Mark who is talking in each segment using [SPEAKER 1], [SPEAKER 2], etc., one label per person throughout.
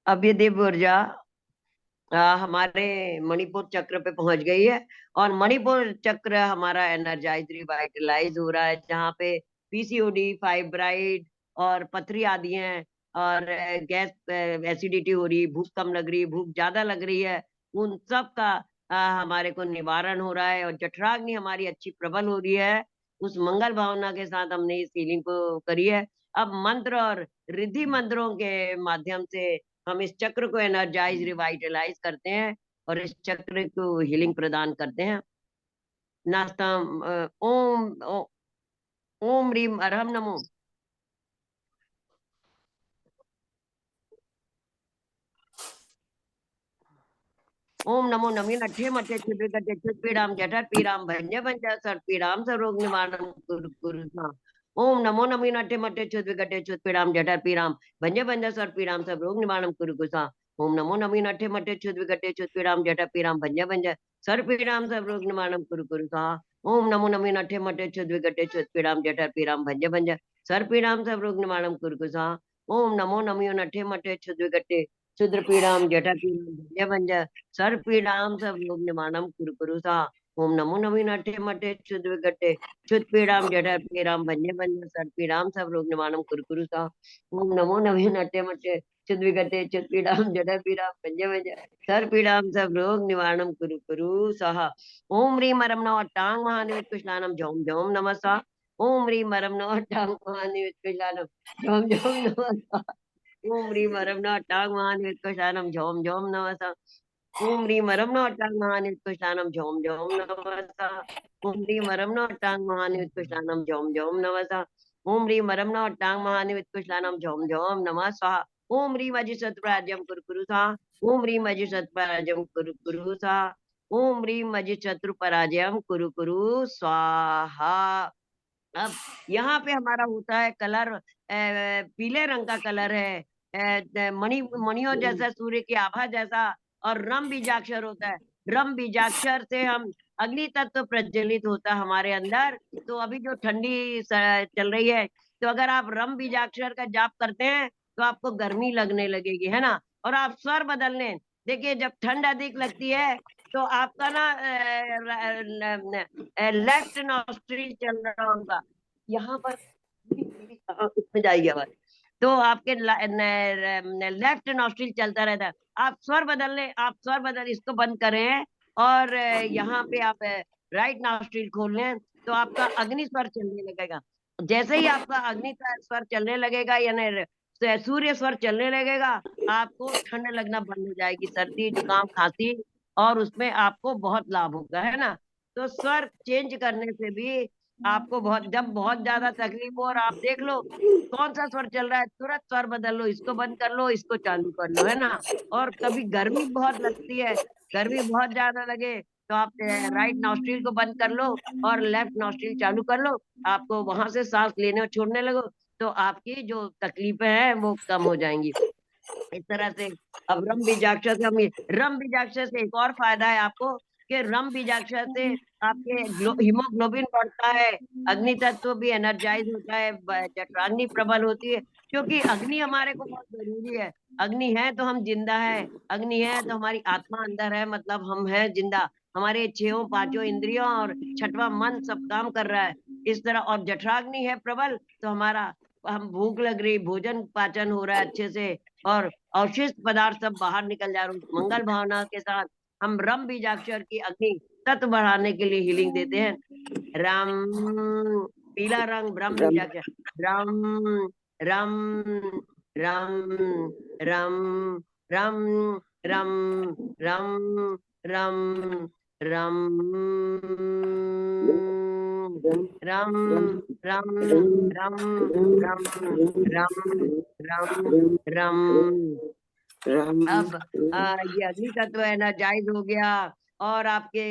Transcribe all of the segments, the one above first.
[SPEAKER 1] अब ये दिव्य ऊर्जा हमारे मणिपुर चक्र पे पहुंच गई है। और मणिपुर चक्र हमारा एनर्जाइज रिवाइटलाइज हो रहा है, जहाँ पे पीसीओडी, फाइब्राइड और पथरी आदि हैं। और गैस एसिडिटी हो रही, भूख कम लग रही, भूख ज्यादा लग रही है, उन सब का हमारे को निवारण हो रहा है। और जठराग्नि हमारी अच्छी प्रबल हो रही है। उस मंगल भावना के साथ हमने इस हीलिंग को करी है। अब मंत्र और रिद्धि मंत्रों के माध्यम से हम इस चक्र को एनर्जाइज रिवाइटलाइज करते हैं और इस चक्र को हीलिंग प्रदान करते हैं। नास्ता ओम ओम रीम अरहम नमो। ओम नमो नमीन अठे मठे छिद्र कटे छिद पीड़ाम जठर पीड़ाम भंजे भंजा सर पीड़ाम सरोग निवारण कुरु कुरु सा। ओम नमो नमीन अठे मठे छिद्र कटे छिद पीड़ाम जठर पीड़ाम भंजे भंजा सर पीड़ाम सब रोग निवारण कुरु कुरु सा। ओम नमो नमीन अठे मठे छिद्र कटे छिद पीड़ाम जठर पीड़ाम भंजे भंजा सर पीड़ाम सब रोग निवारण कुरु कुरु सा। ओम नमो नमीन अठे मठे छिद्र कटे छिद पीड़ाम जठर पीड़ाम भंजे भंजा सर पीड़ाम सब रोग निवारण कुरु कुरु सा। ओम नमो नमीन अठे मठे छिद्र कटे क्षुद्र पीड़ाम जठर पीड़ाम भंजे भंजा सर्पीडाम सब योग निवारणम कुरु कुरु सा। ओम नमो नवीन अठे मठे क्षुद्र विकटे क्षुद पीड़ाम जठर पीड़ाम भंजे भंजे सर्पीडाम सब रोग निवारणम कुरु कुरु सा। ओम नमो नवीन अठे मठे क्षुद विकटे क्षुद पीड़ाम जठर पीड़ाम भंजे भंजे सर्पीडाम सब रोग निवारणम कुरु कुरु सहा। ओम ह्रीं मरम नव अट्टांग महानिवित कुशलानम झोम झोम नमः। ओम ह्रीं मरम नव अट्टांग महानिवित कुशलानम झोम झोम नमः। ओम ह्रीं मरम नव अट्टांग महानिवित कुशलानम झोम झोम नमः। ओम ह्रीं मरम न अट्टांग महानित्कुशानम झोम झोम नमसा। ओम ह्रीं मरम न अट्टांग महानित्कुशानम झोम झोम नमसा। ओम ह्रीं मरम न अट्टांग महानित्कुशानम झोम झोम नमः स्वाहा। ओम ह्रीं मजि सत्प्राज्यम कुरु कुरु सा। ओम ह्रीं मजि सत्पराजयम कुरु कुरु सा। ओम ह्रीं मजि शत्रु पराजयम कुरु कुरु स्वाहा। अब यहाँ पे हमारा होता है कलर, पीले रंग का कलर है। मणियों जैसा, सूर्य की आभा जैसा। और रम बीजाक्षर होता है। रम बीजाक्षर से हम अग्नि तत्व प्रज्वलित होता है हमारे अंदर। तो अभी जो ठंडी चल रही है, तो अगर आप रम बीजाक्षर का जाप करते हैं तो आपको गर्मी लगने लगेगी, है ना। और आप स्वर बदल लें। देखिए, जब ठंड अधिक लगती है तो आपका ना लेफ्ट नॉस्ट्रिल चल रहा होगा यहाँ पर। उसमें जाएगी आवाज। तो आपके लेफ्ट नॉस्ट्रिल चलता रहता है। आप स्वर बदल लें, आप स्वर बदल, इसको बंद करें। और यहाँ पे आप राइट नॉस्ट्रिल खोल लें, तो आपका अग्नि स्वर चलने लगेगा। जैसे ही आपका अग्नि का स्वर चलने लगेगा, यानी सूर्य स्वर चलने लगेगा, आपको ठंड लगना बंद हो जाएगी, सर्दी जुकाम खांसी। और उसमें आपको बहुत लाभ होगा, है ना। तो स्वर चेंज करने से भी आपको बहुत, जब बहुत ज्यादा तकलीफ हो और आप देख लो कौन सा स्वर चल रहा है, तुरंत स्वर बदल लो, इसको बंद कर लो, इसको चालू कर लो, है ना। और कभी गर्मी बहुत लगती है, गर्मी बहुत ज्यादा लगे, तो आप राइट नॉस्ट्रिल को बंद कर लो और लेफ्ट नॉस्ट्रिल चालू कर लो। आपको वहां से सांस लेने और छोड़ने लगो, तो आपकी जो तकलीफें हैं वो कम हो जाएंगी। इस तरह से अब रम बीजाक्षर से हम रम बीजाक्षर से एक और फायदा है आपको, कि रम बीजाक्षर से आपके हीमोग्लोबिन बढ़ता है। अग्नि तत्व भी एनर्जाइज होता है, जठराग्नि प्रबल होती है, क्योंकि अग्नि हमारे को बहुत जरूरी है। अग्नि है तो हम जिंदा है, अग्नि है तो हमारी आत्मा अंदर है, मतलब हम है जिंदा। हमारे छहों पांचों इंद्रियों और छठवां मन सब काम कर रहा है इस तरह। और जठराग्नि है प्रबल, तो हमारा, हम भूख लग रही, भोजन पाचन हो रहा है अच्छे से। और अवशिष्ट पदार्थ सब बाहर निकल जा रहे हैं। मंगल भावना के साथ हम रम बीजाक्षर की अग्नि तत्व बढ़ाने के लिए हीलिंग देते हैं। राम, पीला रंग ब्रह्म बीजाक्षर। राम राम राम राम राम राम राम राम राम राम राम राम राम राम राम राम। अब ये अग्नि तत्व एनर्जाइज हो गया। और आपके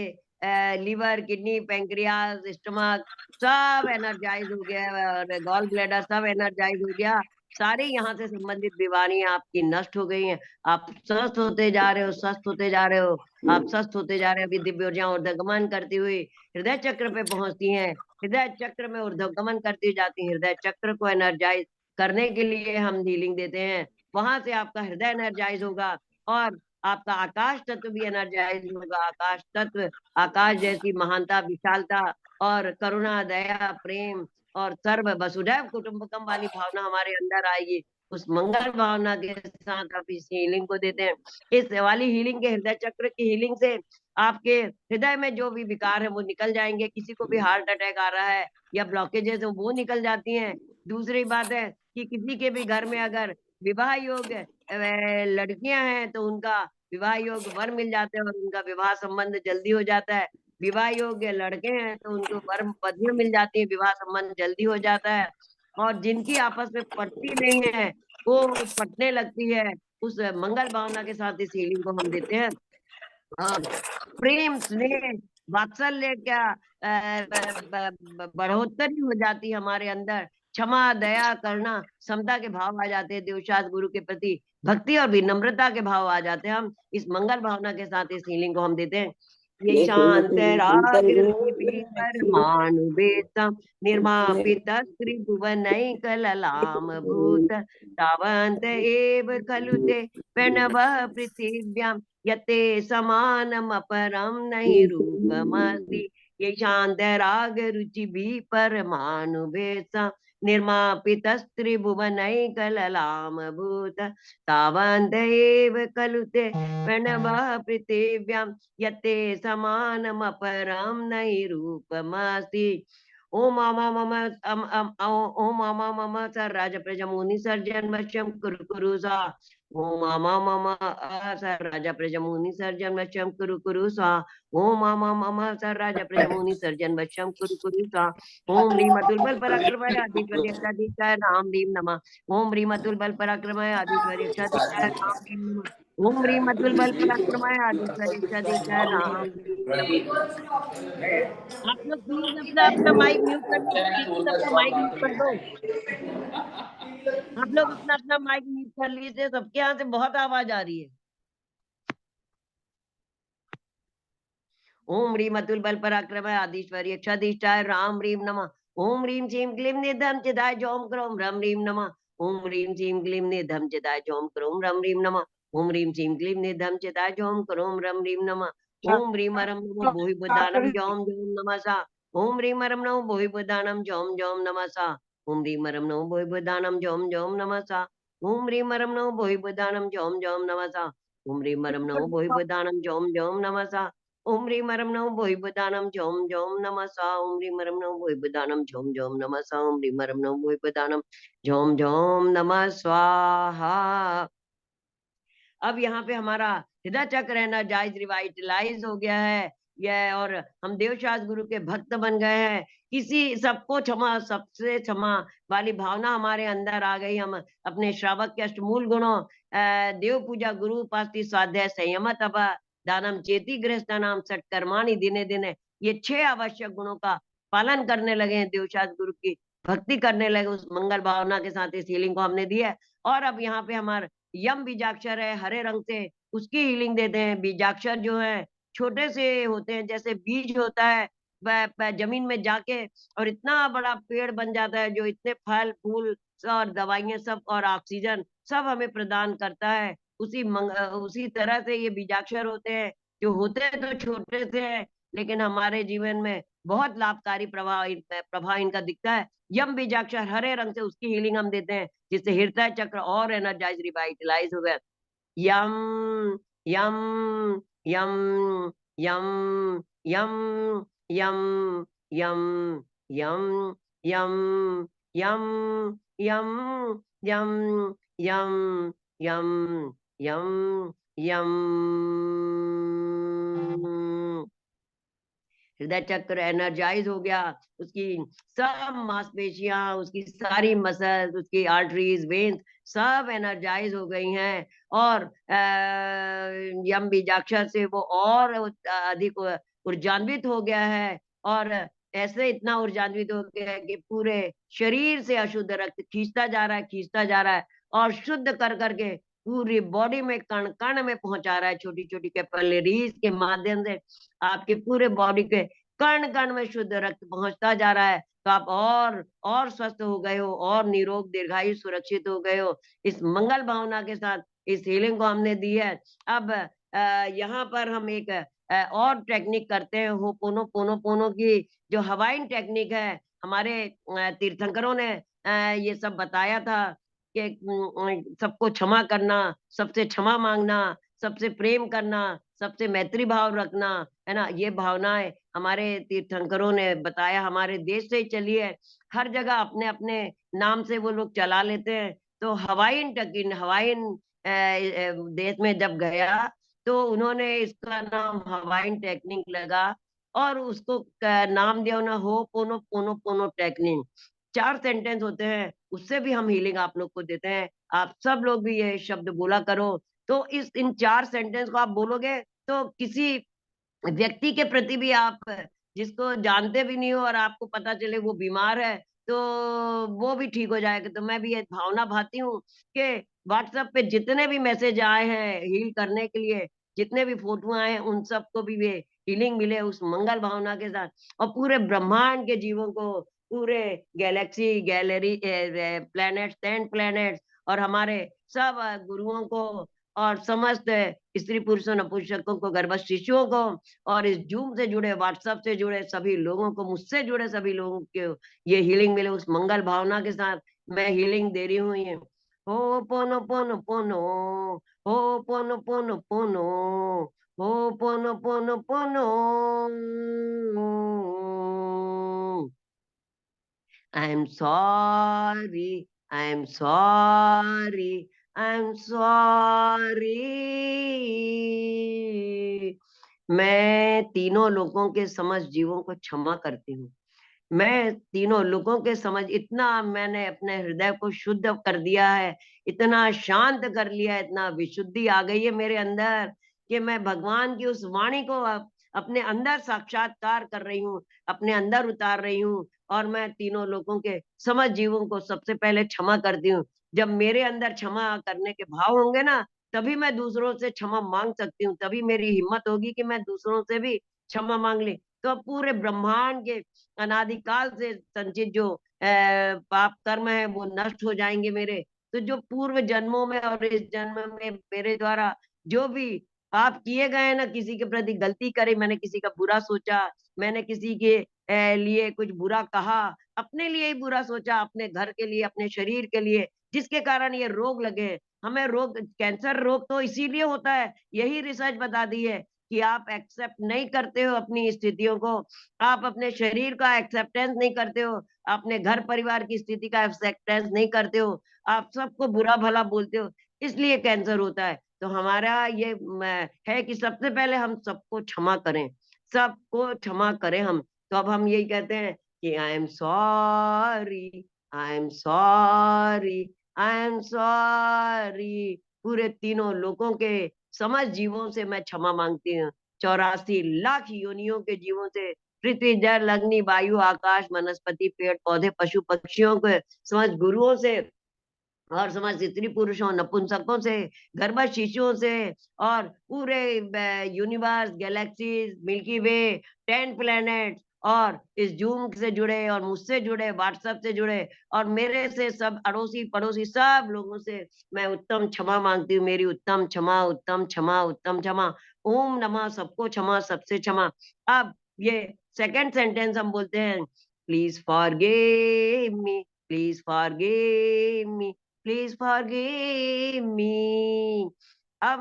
[SPEAKER 1] लीवर, किडनी, पेंक्रियाज, स्टमक सब एनर्जाइज हो गया, और गॉल ब्लैडर सब एनर्जाइज हो गया। सारी यहाँ से संबंधित बीमारियां आपकी नष्ट हो गई हैं। आप स्वस्थ होते जा रहे हो, स्वस्थ होते जा रहे हो, आप स्वस्थ होते जा रहे हो। अभी दिव्य ऊर्जा ऊर्ध्वगमन करती हुई हृदय चक्र पे पहुंचती हैं। हृदय चक्र में ऊर्ध्वगमन करती जाती हैं। हृदय चक्र को एनर्जाइज करने के लिए हम हीलिंग देते हैं। वहां से आपका हृदय एनर्जाइज होगा और आपका आकाश तत्व भी एनर्जाइज होगा। आकाश तत्व, आकाश जैसी महानता, विशालता और करुणा, दया, प्रेम और सर्व वसुधैव कुटुंबकम वाली भावना हमारे अंदर आएगी। उस मंगल भावना के साथ आप इस हीलिंग को देते हैं। इस वाली हीलिंग के, हृदय चक्र की हीलिंग से आपके हृदय में जो भी विकार है वो निकल जाएंगे। किसी को भी हार्ट अटैक आ रहा है या ब्लॉकेजेस है वो निकल जाती हैं। दूसरी बात है कि किसी के भी घर में अगर विवाह योग्य लड़कियां हैं तो उनका विवाह योग्य वर मिल जाते हैं और उनका विवाह संबंध जल्दी हो जाता है। विवाह योग्य लड़के हैं तो उनको वर पत्नियां मिल जाती है, विवाह संबंध जल्दी हो जाता है। और जिनकी आपस में पटती नहीं है वो पटने लगती है। उस मंगल भावना के साथ इस हीलिंग को हम देते हैं। और प्रेम, स्नेह, वात्सल्य क्या बढ़ोतरी हो जाती है हमारे अंदर। क्षमा, दया, करुणा, समता के भाव आ जाते हैं। देवशास्त्र गुरु के प्रति भक्ति और विनम्रता के भाव आ जाते हैं। हम इस मंगल भावना के साथ इस हीलिंग को हम देते हैं। ये शांत राग परमाणु बेतम निर्मापित त्रिभुवनैक ललाम भूत तावंत एव खलु ते प्रणव पृथिव्याम यते समानम अपरम नहीं रूपमस्ति। ये शांत राग रुचि भी परमाणु भेषा निर्मापित त्रिभुवनैक ललाम भूत तावन्त एव खलु ते प्रणव पृथिव्याम यते समानम अपरम नहीं रूपमस्ति। ओम मामा मम ओम मामा मम सर राज प्रजमुनि सर्जन वश्यम कुरु कुरु सा। ओम मामा मम सर राजा प्रजमुनि सर्जन वशम कुरु कुरु सा। ओम मामा मम सर राजा प्रजमुनि सर्जन वशम कुरु कुरु सा। ओम ह्रीम अतुल बल पराक्रमाय आदिश्वरी अक्षाधीशाय राम ह्रीम नमः। ओम ह्रीम अतुल बल पराक्रमाय आदिश्वरी अक्षाधीशाय राम ह्रीम नमः। ओम ह्रीम अतुल बल पराक्रमाय आदिश्वरी अक्षाधीशाय राम ह्रीम नमः। आप लोग प्लीज अपना अपना माइक म्यूट कर लो, प्लीज अपना माइक म्यूट कर दो। आप लोग अपना अपना माइक म्यूट कर लीजिए, सबके यहाँ से बहुत आवाज आ रही है। ओम ह्रीम अतुल बल पराक्रम आदिश्वरी अक्षाधिष्ठाय राम ह्रीम नमः। ओम ह्रीम झीम क्लीम निधम चिदाय जोम क्रोम रम ह्रीम नमः। ओम ह्रीम झीम क्लीम निधम चिदाय जोम क्रोम रम ह्रीम नमः। ओम ह्रीम झीम क्लीम निधम चिदाय जोम क्रोम रम ह्रीम नमः। ओम ह्रीम अरम नमो भूहि बुधानम जोम जोम नमः सा। ओम ह्रीम अरम नमो भूहि बुधानम जोम जोम नमः सा। ओम ह्रीम अरम नमो भूहि बुधानम जोम जोम नमः सा। ओम ह्रीम अरम नमो भूहि बुधानम जोम जोम नमः सा। ओम ह्रीम अरम नमो भूहि बुधानम जोम जोम नमः सा। ओम ह्रीम मरम नमो भोहि बुदानम झोम झोम नमसा। ओम ह्रीम मरम नमो भोहि बुदानम झोम झोम नमसा। ओम ह्रीम मरम नमो भोहि बुदानम झोम झोम नमः स्वाहा। अब यहाँ पे हमारा हृदय चक्र एनर्जाइज रिवाइटलाइज हो गया है यह, और हम देवशास्त्र गुरु के भक्त बन गए हैं। किसी सबको क्षमा, सबसे क्षमा वाली भावना हमारे अंदर आ गई। हम अपने श्रावक के अष्टमूल गुणों देव पूजा, गुरु उपासना, स्वाध्याय, संयम, तप, दानम, चेती, गृहस्थ नाम, सत्कर्माणि, दिने दिने, ये 6 आवश्यक गुणों का पालन करने लगे हैं। देवशास्त्र गुरु की भक्ति करने लगे। उस मंगल भावना के साथ इस हीलिंग को हमने दी है। और अब यहाँ पे हमारे यम बीजाक्षर है हरे रंग से, उसकी हीलिंग देते हैं। बीजाक्षर जो है छोटे से होते हैं, जैसे बीज होता है वह जमीन में जाके और इतना बड़ा पेड़ बन जाता है जो इतने फल फूल और दवाइयां सब और ऑक्सीजन सब हमें प्रदान करता है। उसी तरह से ये बीजाक्षर होते हैं, जो होते हैं तो छोटे से हैं लेकिन हमारे जीवन में बहुत लाभकारी प्रभाव इनका दिखता है। यम बीजाक्षर हरे रंग से, उसकी हीलिंग हम देते हैं जिससे हृदय चक्र और एनर्जाइज रिवाइटलाइज हो गया। यम यम यम यम यम यम यम यम यम यम यम यम यम यम यम यम। हृदय चक्र एनर्जाइज हो गया। उसकी सब मांसपेशियां, उसकी सारी मसल्स, उसकी आर्टरीज, वेन्स सब एनर्जाइज हो गई हैं। और यम बीजाक्षर से वो और अधिक ऊर्जान्वित हो गया है। और ऐसे इतना ऊर्जान्वित हो गया है कि पूरे शरीर से अशुद्ध रक्त खींचता जा रहा है, खींचता जा रहा है और शुद्ध कर करके पूरी बॉडी में, कण कण में पहुंचा रहा है। छोटी छोटी कैपिलरीज के माध्यम से आपके पूरे बॉडी के कण कण में शुद्ध रक्त पहुंचता जा रहा है, तो आप और स्वस्थ हो गए हो, और निरोग दीर्घायु सुरक्षित हो गए हो। इस मंगल भावना के साथ इस हीलिंग को हमने दी है। अब यहाँ पर हम एक और टेक्निक करते हैं, होपोनो पोनो पोनो की जो हवाइन टेक्निक है। हमारे तीर्थंकरों ने ये सब बताया था कि सबको क्षमा करना, सबसे क्षमा मांगना, सबसे प्रेम करना, सबसे मैत्री भाव रखना, है ना? ये भावनाएं हमारे तीर्थंकरों ने बताया, हमारे देश से ही चली है। हर जगह अपने अपने नाम से वो लोग चला लेते हैं। तो हवाइन देश में जब गया, तो उन्होंने इसका नाम हवाइन टेक्निक लगा, और उसको नाम दिया उन्होंने हो पोनो पोनो पोनो टेक्निक। 4 सेंटेंस होते हैं, उससे भी हम हीलिंग आप लोग को देते हैं। आप सब लोग भी ये शब्द बोला करो। तो इस इन 4 सेंटेंस को आप बोलोगे, तो किसी व्यक्ति के प्रति भी आप जिसको जानते भी नहीं हो और आपको पता चले वो बीमार है, तो वो भी ठीक हो जाएगा। तो मैं भी ये भावना भाती हूँ कि व्हाट्सएप पे जितने भी मैसेज आए हैं हील करने के लिए, जितने भी फोटो आए हैं, उन सबको भी वे हीलिंग मिले उस मंगल भावना के साथ, और पूरे ब्रह्मांड के जीवों को, पूरे गैलेक्सी गैलरी प्लैनेट्स 10 प्लैनेट्स, और हमारे सब गुरुओं को, और समस्त स्त्री पुरुषों नपुंसकों को, गर्भस्थ शिशुओं को, और इस जूम से जुड़े, व्हाट्सएप से जुड़े सभी लोगों को, मुझसे जुड़े सभी लोगों को ये हीलिंग मिले उस मंगल भावना के साथ। मैं हीलिंग दे रही हूँ ये। हो पोनो पोनो पोनो, हो पोनो पोनो पोनो, हो पोनो पोनो पोनो। I am sorry, I am sorry, I am sorry. मैं तीनों लोगों के समस्त जीवों को क्षमा करती हूँ। मैं तीनों लोगों के समझ, इतना मैंने अपने हृदय को शुद्ध कर दिया है, इतना शांत कर लिया है, इतना विशुद्धि आ गई है मेरे अंदर कि मैं भगवान की उस वाणी को अपने अंदर साक्षात्कार कर रही हूँ, अपने अंदर उतार रही हूँ। और मैं तीनों लोगों के समझ जीवों को सबसे पहले क्षमा करती हूँ। जब मेरे अंदर क्षमा करने के भाव होंगे ना, तभी मैं दूसरों से क्षमा मांग सकती हूँ, तभी मेरी हिम्मत होगी कि मैं दूसरों से भी क्षमा मांग ली। तो अब पूरे ब्रह्मांड के अनादिकाल से संचित जो पाप कर्म है वो नष्ट हो जाएंगे मेरे। तो जो पूर्व जन्मों में और इस जन्म में मेरे द्वारा जो भी पाप किए गए हैं ना, किसी के प्रति गलती करी, मैंने किसी का बुरा सोचा, मैंने किसी के लिए कुछ बुरा कहा, अपने लिए ही बुरा सोचा, अपने घर के लिए, अपने शरीर के लिए, जिसके कारण ये रोग लगे। हमें रोग, कैंसर रोग तो इसीलिए होता है, यही रिसर्च बता दी है कि आप एक्सेप्ट नहीं करते हो अपनी स्थितियों को, आप अपने शरीर का एक्सेप्टेंस नहीं करते हो, अपने घर परिवार की स्थिति का एक्सेप्टेंस नहीं करते हो, आप सबको बुरा भला बोलते हो, इसलिए कैंसर होता है। तो हमारा ये है कि सबसे पहले हम सबको क्षमा करें, सबको क्षमा करें हम। तो अब हम यही कहते हैं कि आई am sorry, I am sorry, I am sorry. पूरे तीनों लोगों के समस्त जीवों से मैं क्षमा मांगती हूँ। 84 लाख योनियों के जीवों से, पृथ्वी जल अग्नि वायु आकाश वनस्पति पेड़ पौधे पशु पक्षियों के समस्त गुरुओं से, और समस्त स्त्री पुरुषों नपुंसकों से, गर्भस्थ शिशुओं से, और पूरे यूनिवर्स गैलेक्सीज मिल्की वे 10 प्लैनेट, और इस जूम से जुड़े और मुझसे जुड़े व्हाट्सएप से जुड़े और मेरे से सब अड़ोसी पड़ोसी सब लोगों से मैं उत्तम क्षमा मांगती हूँ। मेरी उत्तम क्षमा, उत्तम क्षमा, उत्तम क्षमा। ओम नमः सबको क्षमा, सबसे क्षमा। अब ये सेकंड सेंटेंस हम बोलते हैं, please forgive me, please forgive me, please forgive me. अब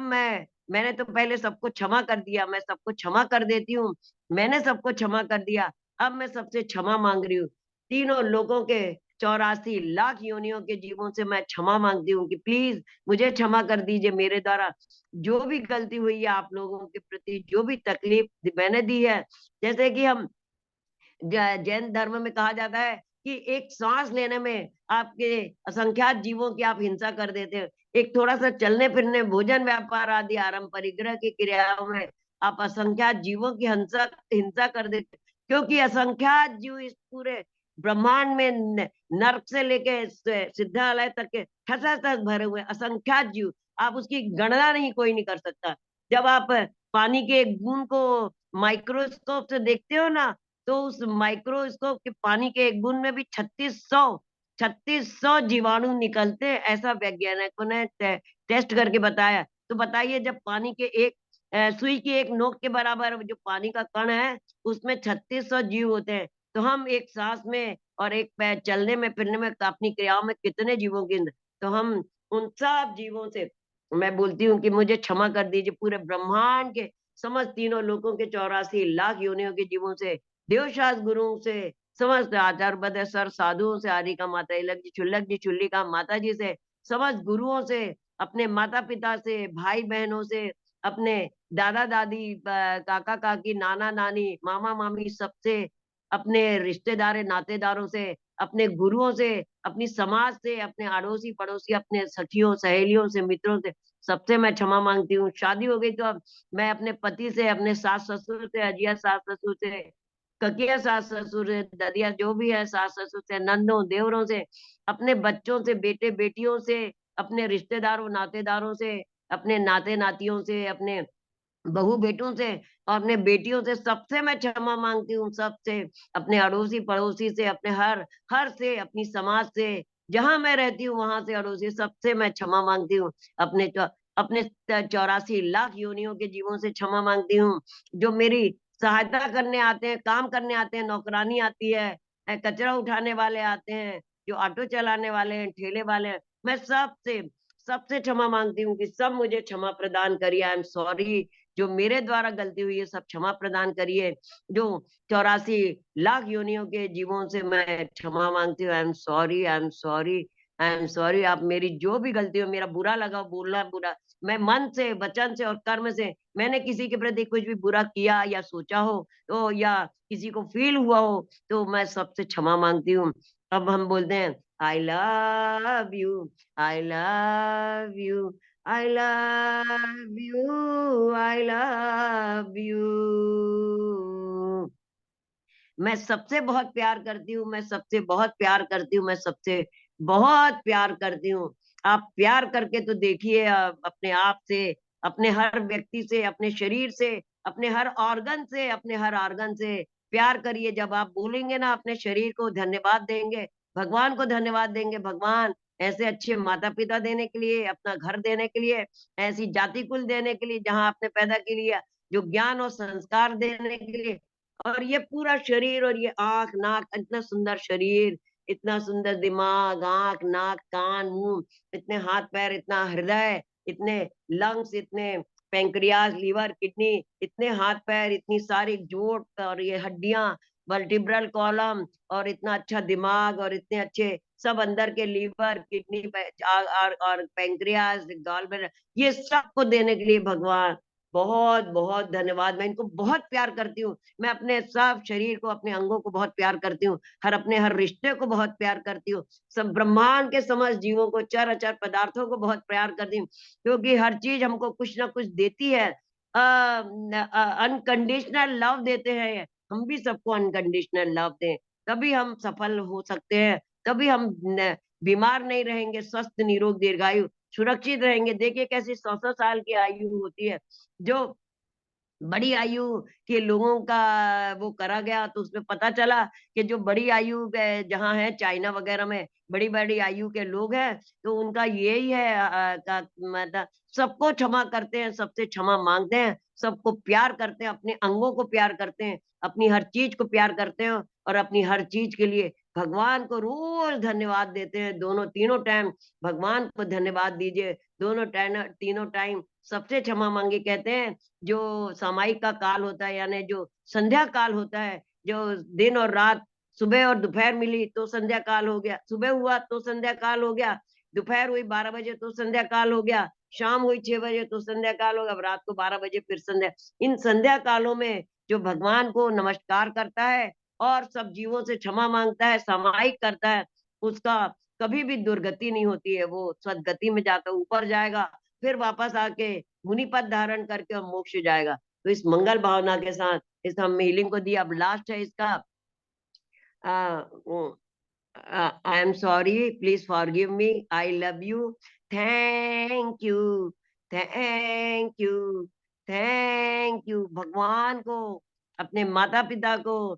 [SPEAKER 1] मैंने तो पहले सबको क्षमा कर दिया, मैं सबको क्षमा कर देती हूँ। मैंने सबको क्षमा कर दिया, अब मैं सबसे क्षमा मांग रही हूँ। तीनों लोगों के 84 लाख योनियों के जीवों से मैं क्षमा मांगती हूँ कि प्लीज मुझे क्षमा कर दीजिए। मेरे द्वारा जो भी गलती हुई है आप लोगों के प्रति, जो भी तकलीफ मैंने दी है, जैसे कि हम जैन धर्म में कहा जाता है कि एक सांस लेने में आपके असंख्यात जीवों की आप हिंसा कर देते हो, एक थोड़ा सा चलने फिरने, भोजन व्यापार आदि आरंभ परिग्रह की क्रियाओं में आप असंख्यात जीवों की हिंसा हिंसा कर देते हो। क्योंकि असंख्यात जीव इस पूरे ब्रह्मांड में नर्क से लेके सिद्धालय तक के ठसाठस भरे हुए असंख्यात जीव, आप उसकी गणना नहीं, कोई नहीं कर सकता। जब आप पानी के एक बूंद को माइक्रोस्कोप से देखते हो ना, तो उस माइक्रोस्कोप के पानी के एक बूंद में भी 3600 जीवाणु निकलते हैं, ऐसा वैज्ञानिकों ने टेस्ट करके बताया। तो बताइए, जब पानी के एक सुई की एक नोक के बराबर जो पानी का कण है, उसमें 3600 जीव होते हैं। तो हम एक सांस में और एक पैर चलने में, फिरने में, अपनी क्रियाओं में कितने जीवों की, तो हम उन सब जीवों से, मैं बोलती हूँ कि मुझे क्षमा कर दीजिए, पूरे ब्रह्मांड के समस्त तीनों लोगों के 84 लाख योनियों के जीवों से, देवशास्त्र गुरुओं से, समस्त आचार्य बदेसर साधुओं से, आदि का माता इलक जी, चुल्लक जी, चुल्ली का माता जी से, समस्त गुरुओं से, अपने माता पिता से, भाई बहनों से, अपने दादा दादी, काका काकी, नाना नानी, मामा मामी, सबसे, अपने रिश्तेदार नातेदारों से, अपने गुरुओं से, अपनी समाज से, अपने अड़ोसी पड़ोसी, अपने सखियों सहेलियों से, मित्रों से, सबसे मैं क्षमा मांगती हूँ। शादी हो गई तो अब मैं अपने पति से, अपने सास ससुर से, अजिया सास ससुर से, ककिया सास ससुर से, ददिया जो भी है सास ससुर से, नंदों देवरों से, अपने बच्चों से, बेटे बेटियों से, अपने रिश्तेदारों नातेदारों से, अपने नाते नातियों से, अपने बहू बेटों से और अपने बेटियों से, सबसे मैं क्षमा मांगती हूँ, सबसे, अपने अड़ोसी पड़ोसी से, अपने हर हर से, अपनी समाज से, जहां मैं रहती हूँ वहां से, अड़ोसी, सबसे मैं क्षमा मांगती हूँ। अपने 84 लाख योनियों के जीवों से क्षमा मांगती हूँ, जो मेरी सहायता करने आते हैं, काम करने आते हैं, नौकरानी आती है, कचरा उठाने वाले आते हैं, जो ऑटो चलाने वाले हैं, ठेले वाले हैं, मैं सबसे सबसे क्षमा मांगती हूँ कि सब मुझे क्षमा प्रदान करिए। आई एम सॉरी, जो मेरे द्वारा गलती हुई है, सब क्षमा प्रदान करिए। जो 84 लाख योनियों के जीवों से मैं क्षमा मांगती हूँ। आई am sorry, I am sorry, I am sorry. आप मेरी जो भी गलती हो, मेरा बुरा लगा, बोलना बुरा, मैं मन से, वचन से और कर्म से मैंने किसी के प्रति कुछ भी बुरा किया या सोचा हो, तो या किसी को फील हुआ हो, तो मैं सबसे क्षमा मांगती हूँ। अब हम बोलते हैं, I love you, I love you, I love you, I love you। मैं सबसे बहुत प्यार करती हूँ, मैं सबसे बहुत प्यार करती हूँ, मैं सबसे बहुत प्यार करती हूँ। आप प्यार करके तो देखिए, अपने आप से, अपने हर व्यक्ति से, अपने शरीर से, अपने हर ऑर्गन से, अपने हर ऑर्गन से प्यार करिए। जब आप बोलेंगे ना, अपने शरीर को धन्यवाद देंगे, भगवान को धन्यवाद देंगे, भगवान ऐसे अच्छे माता पिता देने के लिए, अपना घर देने के लिए, ऐसी जाति कुल देने के लिए जहाँ आपने पैदा के लिए, जो ज्ञान और संस्कार देने के लिए, और ये पूरा शरीर, और ये आंख नाक, इतना सुंदर शरीर, इतना सुंदर दिमाग, आंख नाक कान मुंह, इतने हाथ पैर, इतना हृदय, इतने लंग्स, इतने पेंक्रियाज लीवर किडनी, इतने हाथ पैर, इतनी सारी जोड़ और ये हड्डियां, वर्टिब्रल कॉलम, और इतना अच्छा दिमाग, और इतने अच्छे सब अंदर के लीवर किडनी और पेंक्रियाज गॉल ब्लैडर, ये सबको देने के लिए भगवान बहुत बहुत धन्यवाद। मैं इनको बहुत प्यार करती हूँ। मैं अपने सब शरीर को, अपने अंगों को बहुत प्यार करती हूँ, अपने हर रिश्ते को बहुत प्यार करती हूँ, सब ब्रह्मांड के समस्त जीवों को, चर अचर पदार्थों को बहुत प्यार करती हूँ, क्योंकि हर चीज हमको कुछ ना कुछ देती है। अनकंडीशनल लव देते हैं, हम भी सबको अनकंडीशनल लव दें, तभी हम सफल हो सकते हैं, तभी हम बीमार नहीं रहेंगे, स्वस्थ निरोग दीर्घायु सुरक्षित रहेंगे। देखिए कैसी 100-100 साल की आयु होती है। जो बड़ी आयु के लोगों का वो करा गया, तो उसमें पता चला कि जो बड़ी आयु के जहाँ है, चाइना वगैरह में बड़ी बड़ी आयु के लोग हैं, तो उनका यही है, मतलब सबको क्षमा करते हैं, सबसे क्षमा मांगते हैं, सबको प्यार करते हैं, अपने अंगों को प्यार करते हैं, अपनी हर चीज को प्यार करते हैं, और अपनी हर चीज के लिए भगवान को रोज धन्यवाद देते हैं। दोनों तीनों टाइम भगवान को धन्यवाद दीजिए, दोनों टाइम तीनों टाइम सबसे क्षमा मांगे। कहते हैं जो सामायिक का काल होता है, यानी जो संध्या काल होता है, जो दिन और रात, सुबह और दोपहर मिली तो संध्या काल हो गया, सुबह हुआ तो संध्या काल हो गया, दोपहर हुई 12 बजे तो संध्या काल हो गया, शाम हुई 6 बजे तो संध्या काल हो गया, अब रात को 12 बजे फिर संध्या। इन संध्या कालों में जो भगवान को नमस्कार करता है और सब जीवों से क्षमा मांगता है, सामायिक करता है, उसका कभी भी दुर्गति नहीं होती है, वो सदगति में जाता, ऊपर जाएगा, फिर वापस आके मुनि पद धारण करके और मोक्ष जाएगा। तो इस मंगल भावना के साथ इस हम हीलिंग को दिया। अब लास्ट है इसका, आई am sorry, please forgive me, I love you, thank you, thank you, thank you. भगवान को, अपने माता पिता को,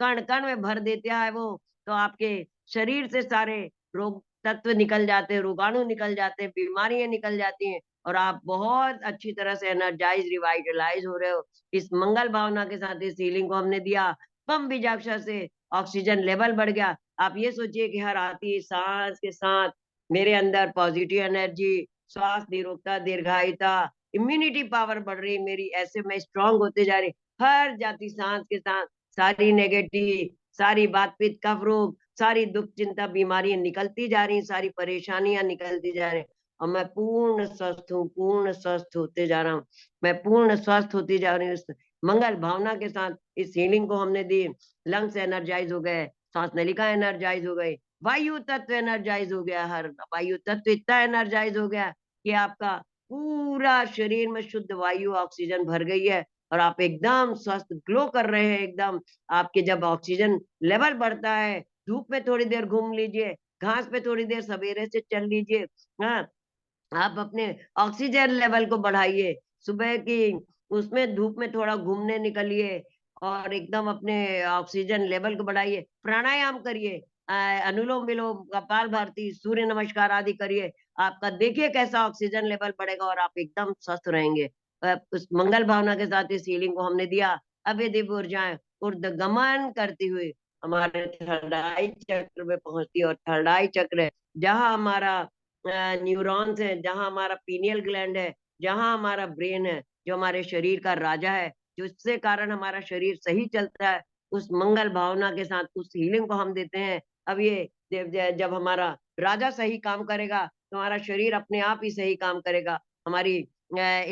[SPEAKER 1] कण कण में भर देता है वो, तो आपके शरीर से सारे रोग तत्व निकल जाते हैं, रोगाणु निकल जाते हैं, बीमारियां निकल जाती हैं, और आप बहुत अच्छी तरह से एनर्जाइज रिवाइटलाइज हो रहे हो। इस मंगल भावना के साथ इस हीलिंग को हमने दिया, बम बीजाक्षर से ऑक्सीजन लेवल बढ़ गया। आप ये सोचिए कि हर आती सांस के साथ मेरे अंदर पॉजिटिव एनर्जी, श्वास निरोगता, दीर्घायुता, इम्यूनिटी पावर बढ़ रही मेरी, ऐसे मैं स्ट्रांग होते जा रही। हर जाती सांस के साथ सारी नेगेटिव, सारी बात पित्त कफ रोग, सारी दुख चिंता बीमारियां निकलती जा रही, सारी परेशानियां निकलती जा रही, और मैं पूर्ण स्वस्थ हूँ, पूर्ण स्वस्थ होते जा रहा हूँ, मैं पूर्ण स्वस्थ होती जा रही हूँ। इस मंगल भावना के साथ इस हीलिंग को हमने दी। लंग्स एनर्जाइज हो गए, सांस नलिका एनर्जाइज हो गई, वायु तत्व एनर्जाइज हो गया, हर वायु तत्व इतना एनर्जाइज हो गया कि आपका पूरा शरीर में शुद्ध वायु ऑक्सीजन भर गई है, और आप एकदम स्वस्थ ग्लो कर रहे हैं एकदम। आपके जब ऑक्सीजन लेवल बढ़ता है, धूप में थोड़ी देर घूम लीजिए, घास पे थोड़ी देर सवेरे से चल लीजिए, हाँ, आप अपने ऑक्सीजन लेवल को बढ़ाइए, सुबह की उसमें धूप में थोड़ा घूमने निकलिए, और एकदम अपने ऑक्सीजन लेवल को बढ़ाइए, प्राणायाम करिए, अनुलोम विलोम, कपालभाति, सूर्य नमस्कार आदि करिए। आपका देखिए कैसा ऑक्सीजन लेवल बढ़ेगा, और आप एकदम स्वस्थ रहेंगे। उस मंगल भावना के साथ इस हीलिंग को हमने दिया। अब ये दिव्य ऊर्जाएं ऊर्ध्वगमन करती हुई हमारे थर्ड आई चक्र में पहुंचती है, और थर्ड आई चक्र जहाँ हमारा न्यूरॉन्स है, जहाँ हमारा पीनियल ग्लैंड है, जहाँ हमारा ब्रेन है, जो हमारे शरीर का राजा है, जिससे कारण हमारा शरीर सही चलता है, उस मंगल भावना के साथ उस हीलिंग को हम देते हैं। अब ये जब हमारा राजा सही काम करेगा, तो हमारा शरीर अपने आप ही सही काम करेगा, हमारी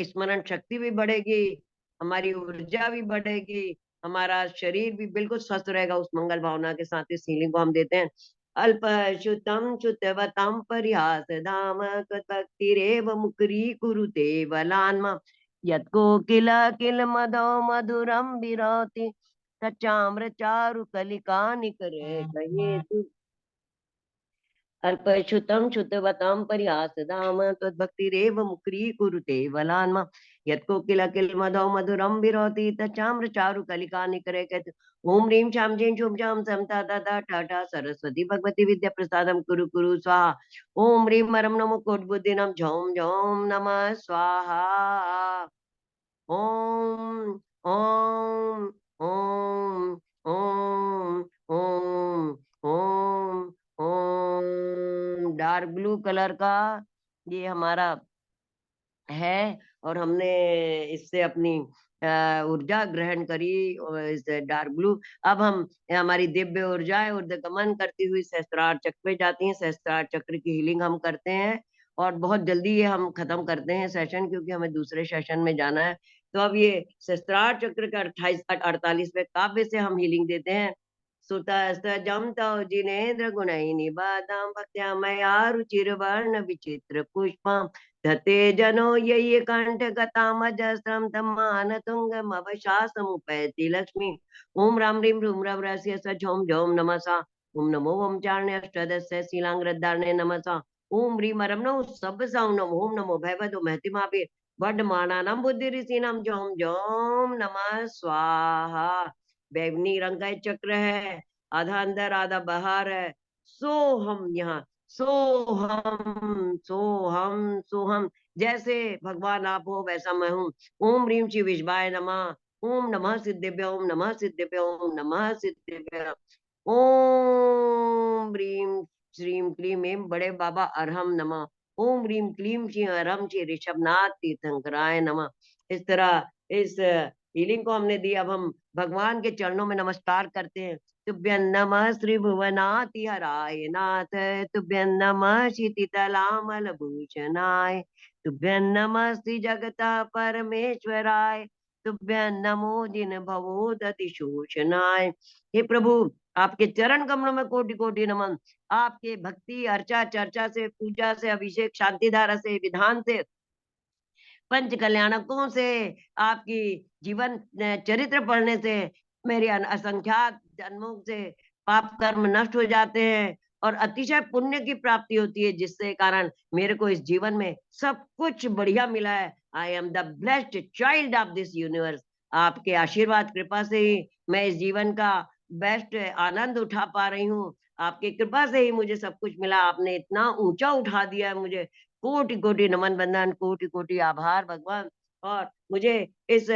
[SPEAKER 1] स्मरण शक्ति भी बढ़ेगी, हमारी ऊर्जा भी बढ़ेगी, हमारा शरीर भी बिल्कुल स्वस्थ रहेगा। उस मंगल भावना के साथ इस हीलिंग को हम देते हैं। अल्पश्रुतं श्रुतवतां परिहासधाम त्वत्भक्तिरेव मुकुरीकुरुते बलान्मा यत्कोकिल किल मदो मधुरं विरोति तच्चाम्रचारुकलिकानिकरे कहेतु अल्पश्रुतं श्रुतवतां परिहासधाम त्वद्भक्तिरेव मुकुरीकुरुते बलान्मा यत्कोकिलकिलमधौ मधुरं विरोति तच्चाम्रचारुकलिकानिकरे कहते। ओम ह्रीं शां जीं छुं छां सं ता ता ता टा टा सरस्वती भगवती विद्या प्रसादं कुरु कुरु स्वाहा। ओम ह्रीं परं नमो कोटिबुद्धिनं झौं झौं नमः स्वाहा। Om Om Om Om Om Om Om. Dark blue colour का ये हमारा है, और हमने इससे अपनी ऊर्जा ग्रहण करी, और इस डार्क ब्लू। अब हम हमारी दिव्य ऊर्जाएं ऊर्ध्वगमन करती हुई सहस्त्रार चक्र पे जाती हैं, सहस्त्रार चक्र की हीलिंग हम करते हैं, और बहुत जल्दी ये हम खत्म करते हैं सेशन, क्योंकि हमें दूसरे सेशन में जाना है। तो अब ये सहस्त्रार चक्र का 28-48वें काव्य से हम हीलिंग देते हैं। सुतस्तजं तौ जिनेन्द्र गुणैः निबाधां भक्त्या मया रुचिर्वर्ण विचित्र पुष्पम् धते जनो ये कंठ गतामजस्रं तमान तुंगमवशासमुपैति लक्ष्मी। ओम राम रीम रूम रव रस्य स झोम झोम नमसा। ओम नमो ओम चारणे अष्टदस्य शीलांग्रदारणे नमसा। ओम ह्रीम अरम नमो सब साउं नमो ओम नमो भयवदो महतिमापे वड्डमानानां बुद्धि ऋषिनां झोम झोम नमः स्वाहा। बैंगनी रंग का चक्र है, आधा अंदर आधा बाहर है। सो हम यहाँ, सो हम, सो हम, सो हम, जैसे भगवान आप हो वैसा मैं हूँ। ओम ह्रीम श्री विष्वाय नमः। ओम नमः सिद्धेभ्य, ओम नमः सिद्धेभ्य, ओम नमः सिद्धेभ्य। ओम ह्रीम श्रीम क्लीम एम बड़े बाबा अरहम नमः। ओम ह्रीम क्लीम श्री अरहम श्री ऋषभनाथ तीर्थंकराय नमः। इस तरह इस हीलिंग को हमने दी। अब हम भगवान के चरणों में नमस्कार करते हैं। तुभ्यं नमः श्री भुवनाति हराय नाथ, तुभ्यं नमः क्षितितलामल भूषणाय, तुभ्यं नमः श्री जगता परमेश्वराय, तुभ्यं नमो जिन भवोदति शोषणाय। हे प्रभु, आपके चरण कमलों में कोटि कोटि नमन। आपके भक्ति अर्चा चर्चा से, पूजा से, अभिषेक शांति धारा से, विधान से, पंच कल्याणकों से, आपकी जीवन चरित्र पढ़ने से मेरे असंख्यात जन्मों से पाप कर्म नष्ट हो जाते हैं, और अतिशय पुण्य की प्राप्ति होती है, जिससे कारण मेरे को इस जीवन में सब कुछ बढ़िया मिला है। I am the blessed child of this universe. आपके आशीर्वाद कृपा से ही मैं इस जीवन का बेस्ट आनंद उठा पा रही हूँ। आपकी कृपा से ही मुझे सब कुछ मिला। आपने इतना ऊंचा उठा दिया है मुझे। कोटि कोटि नमन बंदन, कोटि कोटि आभार भगवान। और मुझे इस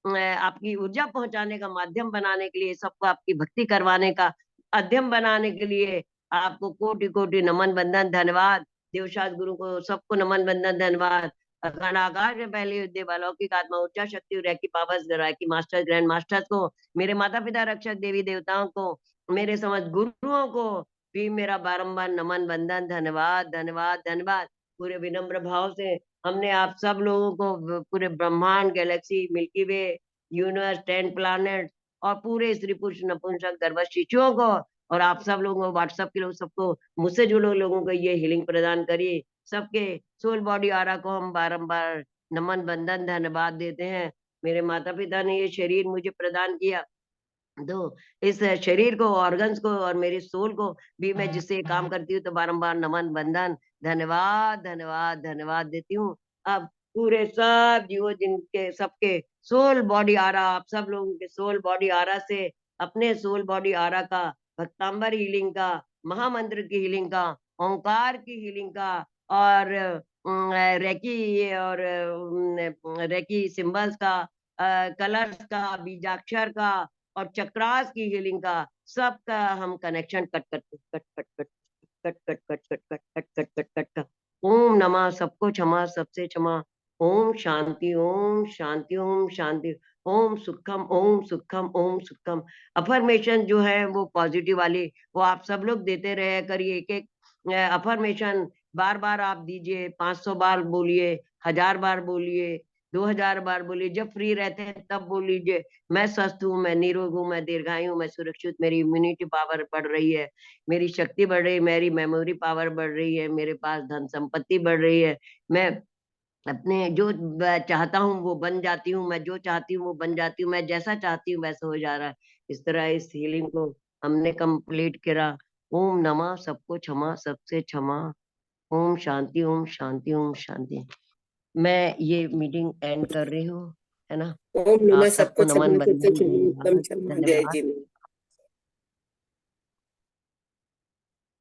[SPEAKER 1] आपकी ऊर्जा पहुंचाने का माध्यम बनाने के लिए, सबको आपकी भक्ति करवाने का माध्यम बनाने के लिए आपको कोटि कोटि नमन बंदन, धन्यवाद। देवशास्त्र गुरु को सबको नमन बंदन, धन्यवाद। अखंड आकाश में पहले युद्ध अलौकिक आत्मा उच्चा शक्ति recce powers recce master grand masters को, मेरे माता पिता रक्षक देवी देवताओं को, मेरे समझ गुरुओं को भी मेरा बारंबार नमन बंदन, धन्यवाद धन्यवाद धन्यवाद। पूरे विनम्र भाव से हमने आप सब लोगों को, पूरे ब्रह्मांड, गैलेक्सी, मिल्की वे, यूनिवर्स, 10 प्लैनेट और पूरे स्त्री पुरुष नपुंसक गर्भस्थ शिशुओं को, और आप सब लोगों को, व्हाट्सएप के लोग सबको, मुझसे जुड़े लोगों को ये हीलिंग प्रदान करिए। सबके सोल बॉडी आरा को हम बारंबार नमन बंदन धन्यवाद देते हैं। मेरे माता पिता ने ये शरीर मुझे प्रदान किया, तो इस शरीर को, ऑर्गन्स को और मेरी सोल को भी मैं जिससे काम करती हूँ, तो बारंबार नमन बंदन धन्यवाद धन्यवाद धन्यवाद देती हूँ। अब पूरे सब जीवो जिनके सबके सोल बॉडी आरा, आप सब लोगों के सोल बॉडी आरा से, अपने सोल बॉडी आरा का, भक्तांबर हीलिंग का, महामंत्र की हीलिंग का, ओंकार की हीलिंग का, और रेकी और रेकी सिंबल्स का, कलर्स का, बीजाक्षर का और चक्रास की हीलिंग का, सबका हम connection cut cut cut cut cut cut cut cut cut cut cut cut cut cut cut. ओम नमः, सबको क्षमा, सबसे क्षमा। ओम शांति, ओम शांति, ओम शांति। ओम सुखम, ओम सुखम, ओम सुखम। अफर्मेशन जो है वो पॉजिटिव वाली, वो आप सब लोग देते रहे करिए। एक एक अफर्मेशन बार बार आप दीजिए, 500 बार बोलिए, 1000 बार बोलिए, 2000 बार बोलिए, जब फ्री रहते हैं तब बोल लीजिए। मैं स्वस्थ हूँ, मैं निरोग हूँ, मैं दीर्घायु हूँ, मैं सुरक्षित, मेरी इम्यूनिटी पावर बढ़ रही है, मेरी शक्ति बढ़ रही है, मेरी मेमोरी पावर बढ़ रही है, मेरे पास धन संपत्ति बढ़ रही है, मैं अपने जो चाहता हूँ वो बन जाती हूँ, मैं जो चाहती हूँ वो बन जाती हूँ, मैं जैसा चाहती हूँ वैसा हो जा रहा है। इस तरह इस हीलिंग को हमने कंप्लीट करा। ओम नमः, सबको क्षमा, सबसे क्षमा। ओम शांति, ओम शांति, ओम शांति। मैं ये मीटिंग एंड कर रही हूँ, है ना।
[SPEAKER 2] ओम नमः,
[SPEAKER 1] आप
[SPEAKER 2] सबको
[SPEAKER 1] सबको
[SPEAKER 2] क्षमा,
[SPEAKER 1] नमन
[SPEAKER 2] सबसे
[SPEAKER 1] बंदन,
[SPEAKER 2] क्षमा,
[SPEAKER 1] धन्यवाद
[SPEAKER 2] क्षमा, जय
[SPEAKER 1] धन्यवाद।
[SPEAKER 2] जिनेन्द्र।